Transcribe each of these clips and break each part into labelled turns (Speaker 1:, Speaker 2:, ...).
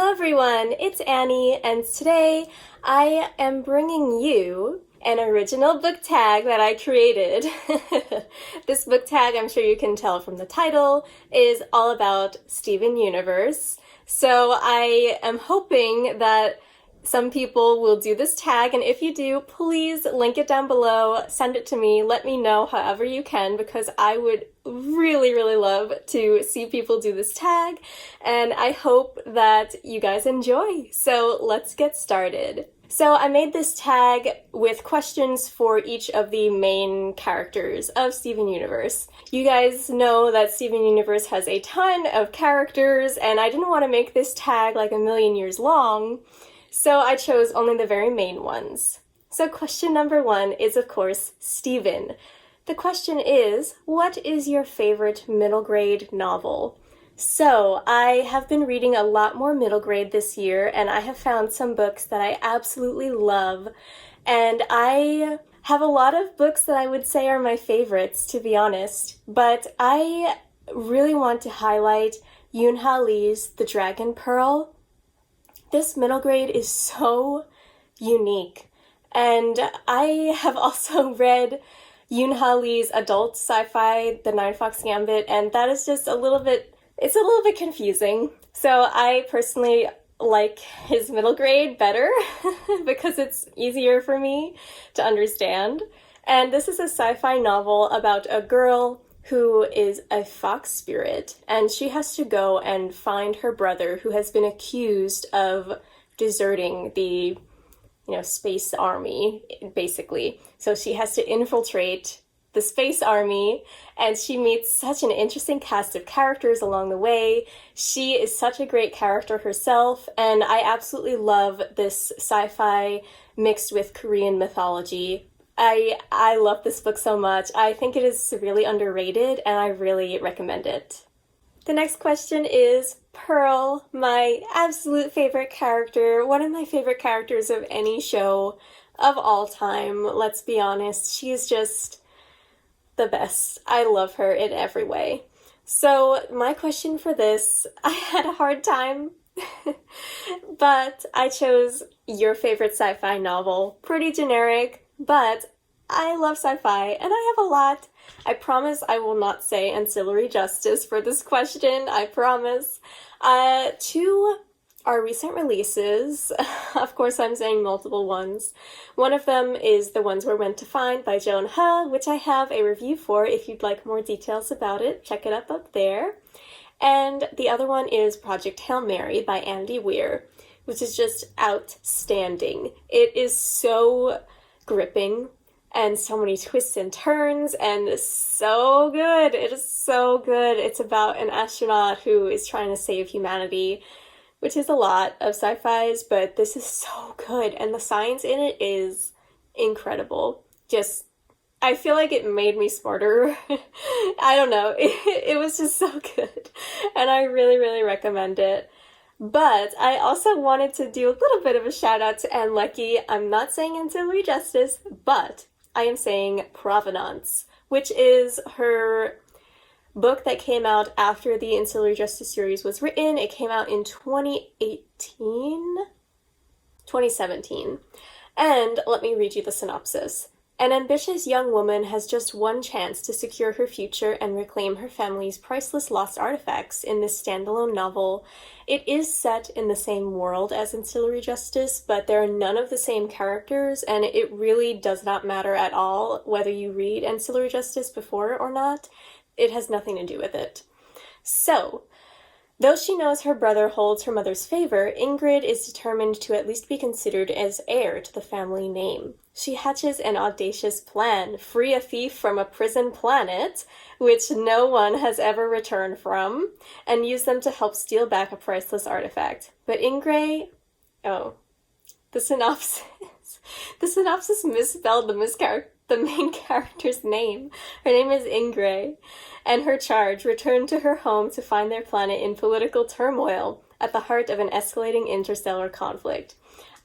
Speaker 1: Hello everyone, it's Annie, and today I am bringing you an original book tag that I created. This book tag, I'm sure you can tell from the title, is all about Steven Universe. So I am hoping that some people will do this tag, and if you do, please link it down below, send it to me, let me know however you can, because I would really love to see people do this tag, and I hope that you guys enjoy. So let's get started. So I made this tag with questions for each of the main characters of Steven Universe. You guys know that Steven Universe has a ton of characters, and I didn't want to make this tag like a million years long, so I chose only the very main ones. So question number 1 is, of course, Steven. The question is, what is your favorite middle grade novel? So I have been reading a lot more middle grade this year, and I have found some books that I absolutely love, and I have a lot of books that I would say are my favorites, to be honest, but I really want to highlight Yoon-Ha Lee's The Dragon Pearl. This middle grade is so unique, and I have also read Yoon-Ha Lee's adult sci-fi, The Nine Fox Gambit, and that is just it's a little bit confusing. So I personally like his middle grade better because it's easier for me to understand. And this is a sci-fi novel about a girl who is a fox spirit, and she has to go and find her brother who has been accused of deserting the, space army, basically. So she has to infiltrate the space army, and she meets such an interesting cast of characters along the way. She is such a great character herself, and I absolutely love this sci-fi mixed with Korean mythology. I love this book so much. I think it is severely underrated, and I really recommend it. The next question is Pearl, my absolute favorite character, one of my favorite characters of any show of all time. Let's be honest, she is just the best. I love her in every way. So my question for this, I had a hard time, but I chose your favorite sci-fi novel. Pretty generic, but I love sci-fi, and I have a lot. I promise I will not say ancillary justice for this question, I promise. Two are recent releases. Of course, I'm saying multiple ones. One of them is The Ones We're Meant to Find by Joan He, which I have a review for. If you'd like more details about it, check it up there. And the other one is Project Hail Mary by Andy Weir, which is just outstanding. It is so gripping, and so many twists and turns, and so good. It is so good. It's about an astronaut who is trying to save humanity, which is a lot of sci-fis, but this is so good, and the science in it is incredible. I feel like it made me smarter. I don't know. It was just so good, and I really recommend it. But I also wanted to do a little bit of a shout out to Ann Leckie. I'm not saying ancillary justice, but I am saying Provenance, which is her book that came out after the Ancillary Justice series was written. It came out in 2017. And let me read you the synopsis. An ambitious young woman has just one chance to secure her future and reclaim her family's priceless lost artifacts in this standalone novel. It is set in the same world as Ancillary Justice, but there are none of the same characters, and it really does not matter at all whether you read Ancillary Justice before or not. It has nothing to do with it. So, though she knows her brother holds her mother's favor, Ingrid is determined to at least be considered as heir to the family name. She hatches an audacious plan, free a thief from a prison planet, which no one has ever returned from, and use them to help steal back a priceless artifact. But Ingrid... The synopsis misspelled the main character's name. Her name is Ingrid, and her charge return to her home to find their planet in political turmoil at the heart of an escalating interstellar conflict.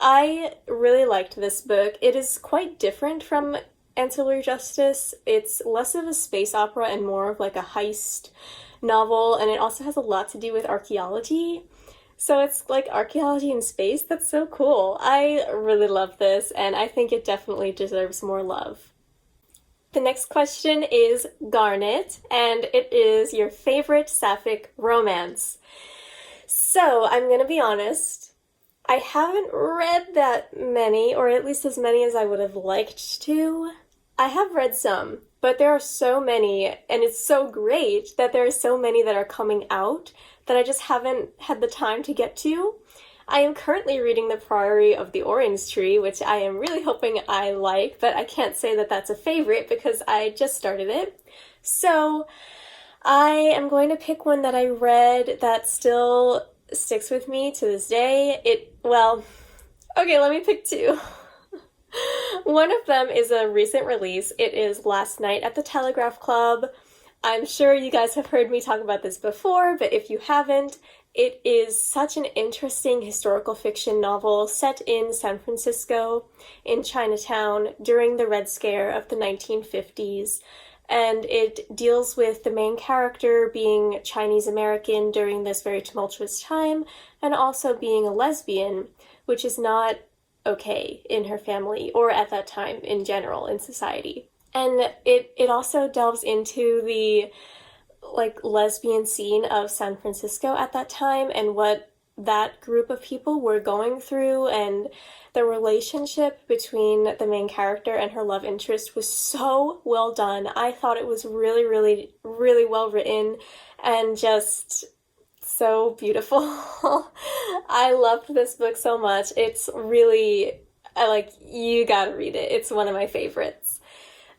Speaker 1: I really liked this book. It is quite different from Ancillary Justice. It's less of a space opera and more of like a heist novel, and it also has a lot to do with archaeology. So it's like archaeology in space? That's so cool. I really love this, and I think it definitely deserves more love. The next question is Garnet, and it is your favorite sapphic romance. So I'm gonna be honest, I haven't read that many, or at least as many as I would have liked to. I have read some, but there are so many, and it's so great that there are so many that are coming out that I just haven't had the time to get to. I am currently reading The Priory of the Orange Tree, which I am really hoping I like, but I can't say that that's a favorite because I just started it. So I am going to pick one that I read that still sticks with me to this day. Okay, let me pick two. One of them is a recent release. It is Last Night at the Telegraph Club. I'm sure you guys have heard me talk about this before, but if you haven't, it is such an interesting historical fiction novel set in San Francisco, in Chinatown, during the Red Scare of the 1950s. And it deals with the main character being Chinese American during this very tumultuous time, and also being a lesbian, which is not okay in her family, or at that time in general in society. And it also delves into the lesbian scene of San Francisco at that time and what that group of people were going through, and the relationship between the main character and her love interest was so well done. I thought it was really, really, really well written and just so beautiful. I loved this book so much. It's really, you gotta read it. It's one of my favorites.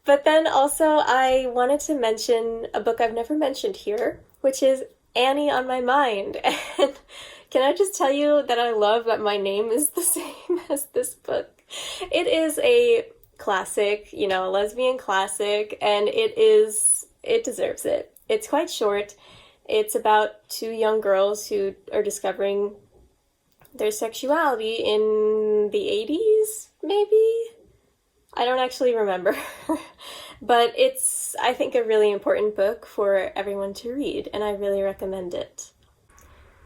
Speaker 1: But then also I wanted to mention a book I've never mentioned here, which is Annie on My Mind. And can I just tell you that I love that my name is the same as this book? It is a classic, a lesbian classic, and it deserves it. It's quite short. It's about two young girls who are discovering their sexuality in the 80s, maybe? I don't actually remember. But it's, I think, a really important book for everyone to read, and I really recommend it.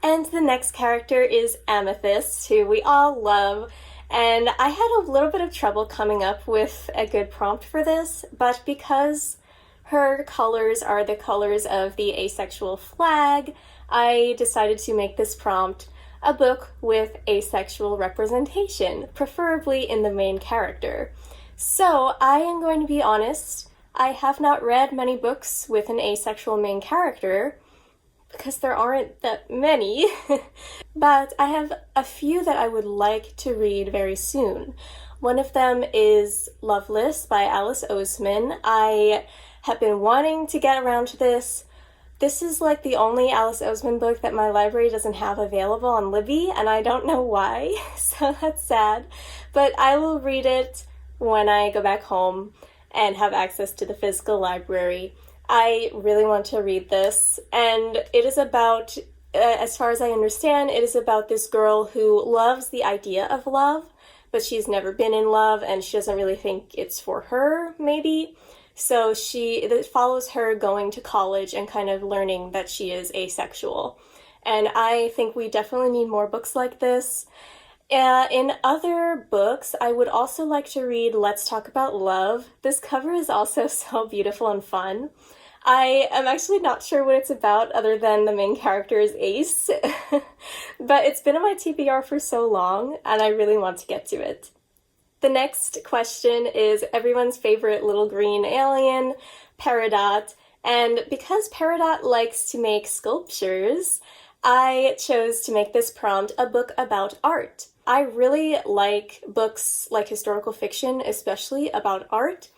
Speaker 1: And the next character is Amethyst, who we all love, and I had a little bit of trouble coming up with a good prompt for this, but because her colors are the colors of the asexual flag, I decided to make this prompt a book with asexual representation, preferably in the main character. So I am going to be honest, I have not read many books with an asexual main character, because there aren't that many, but I have a few that I would like to read very soon. One of them is Loveless by Alice Oseman. I have been wanting to get around to this. This is like the only Alice Oseman book that my library doesn't have available on Libby, and I don't know why, so that's sad. But I will read it when I go back home and have access to the physical library. I really want to read this, and it is about, as far as I understand, it is about this girl who loves the idea of love, but she's never been in love, and she doesn't really think it's for her, maybe. So it follows her going to college and kind of learning that she is asexual. And I think we definitely need more books like this. In other books, I would also like to read Let's Talk About Love. This cover is also so beautiful and fun. I am actually not sure what it's about other than the main character is Ace, but it's been on my TBR for so long, and I really want to get to it. The next question is everyone's favorite little green alien, Peridot, and because Peridot likes to make sculptures, I chose to make this prompt a book about art. I really like books like historical fiction, especially about art.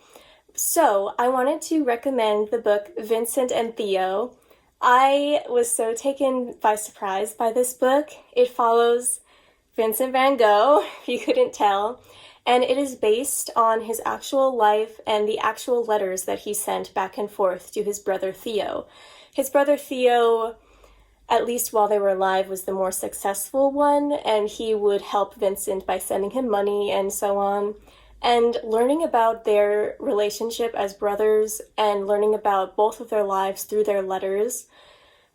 Speaker 1: So I wanted to recommend the book Vincent and Theo. I was so taken by surprise by this book. It follows Vincent van Gogh, if you couldn't tell, and it is based on his actual life and the actual letters that he sent back and forth to his brother Theo. His brother Theo, at least while they were alive, was the more successful one, and he would help Vincent by sending him money and so on. And learning about their relationship as brothers and learning about both of their lives through their letters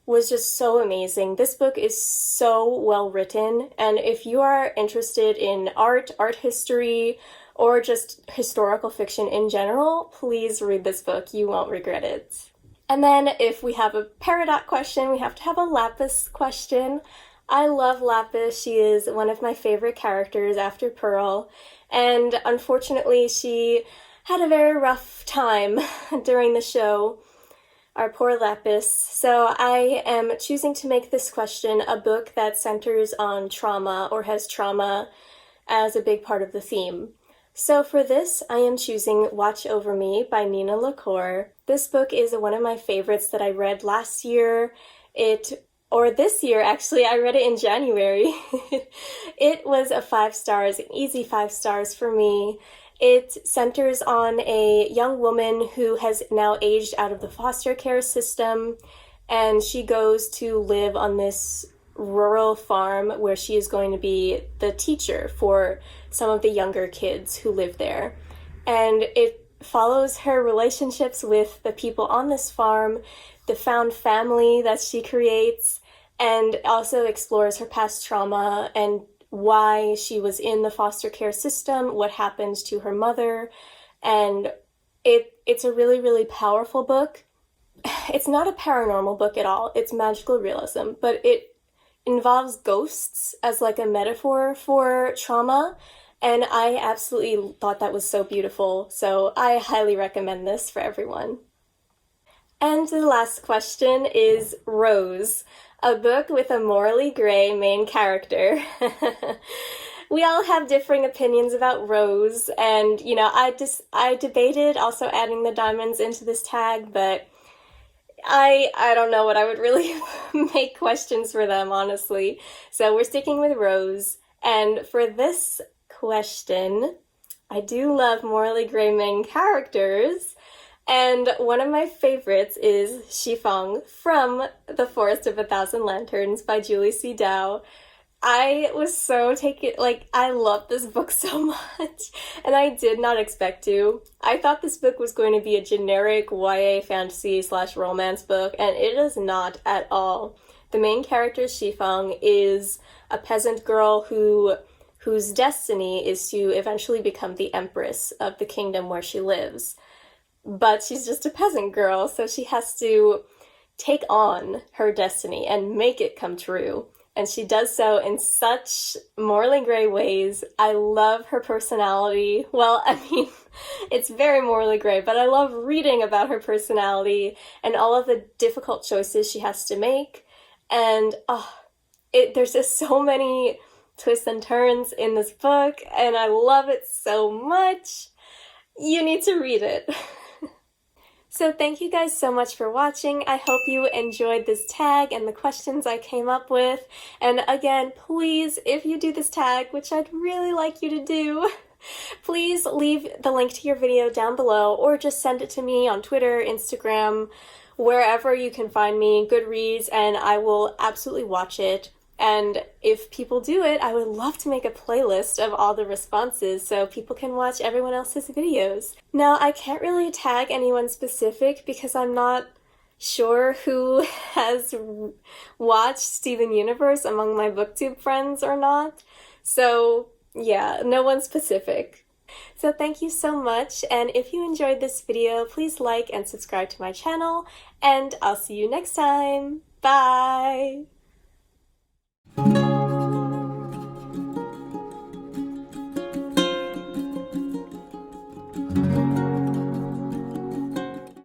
Speaker 1: was just so amazing. This book is so well written, and if you are interested in art history, or just historical fiction in general, please read this book. You won't regret it. And then if we have a Peridot question, we have to have a Lapis question. I love Lapis. She is one of my favorite characters after Pearl, and unfortunately she had a very rough time during the show. Our poor Lapis. So I am choosing to make this question a book that centers on trauma or has trauma as a big part of the theme. So for this, I am choosing Watch Over Me by Nina LaCour. This book is one of my favorites that I read last year. This year, actually, I read it in January. It was a 5 stars, an easy 5 stars for me. It centers on a young woman who has now aged out of the foster care system, and she goes to live on this rural farm where she is going to be the teacher for some of the younger kids who live there. And it follows her relationships with the people on this farm, the found family that she creates, and also explores her past trauma and why she was in the foster care system, what happened to her mother, and it's a really, really powerful book. It's not a paranormal book at all, it's magical realism, but it involves ghosts as like a metaphor for trauma, and I absolutely thought that was so beautiful, so I highly recommend this for everyone. And the last question is Rose, a book with a morally gray main character. We all have differing opinions about Rose, and I debated also adding the diamonds into this tag, but I don't know what I would really make questions for them, honestly. So we're sticking with Rose. And for this question, I do love morally gray main characters. And one of my favorites is Shifeng from The Forest of a Thousand Lanterns by Julie C. Dow. I was so I love this book so much, and I did not expect to. I thought this book was going to be a generic YA fantasy / romance book, and it is not at all. The main character, Shifeng, is a peasant girl whose destiny is to eventually become the empress of the kingdom where she lives. But she's just a peasant girl, so she has to take on her destiny and make it come true. And she does so in such morally gray ways. I love her personality. Well, I mean, it's very morally gray, but I love reading about her personality and all of the difficult choices she has to make. And there's just so many twists and turns in this book, and I love it so much. You need to read it. So thank you guys so much for watching. I hope you enjoyed this tag and the questions I came up with. And again, please, if you do this tag, which I'd really like you to do, please leave the link to your video down below or just send it to me on Twitter, Instagram, wherever you can find me, Goodreads, and I will absolutely watch it. And if people do it, I would love to make a playlist of all the responses so people can watch everyone else's videos. Now, I can't really tag anyone specific because I'm not sure who has watched Steven Universe among my booktube friends or not. So, yeah, no one specific. So thank you so much, and if you enjoyed this video, please like and subscribe to my channel, and I'll see you next time. Bye!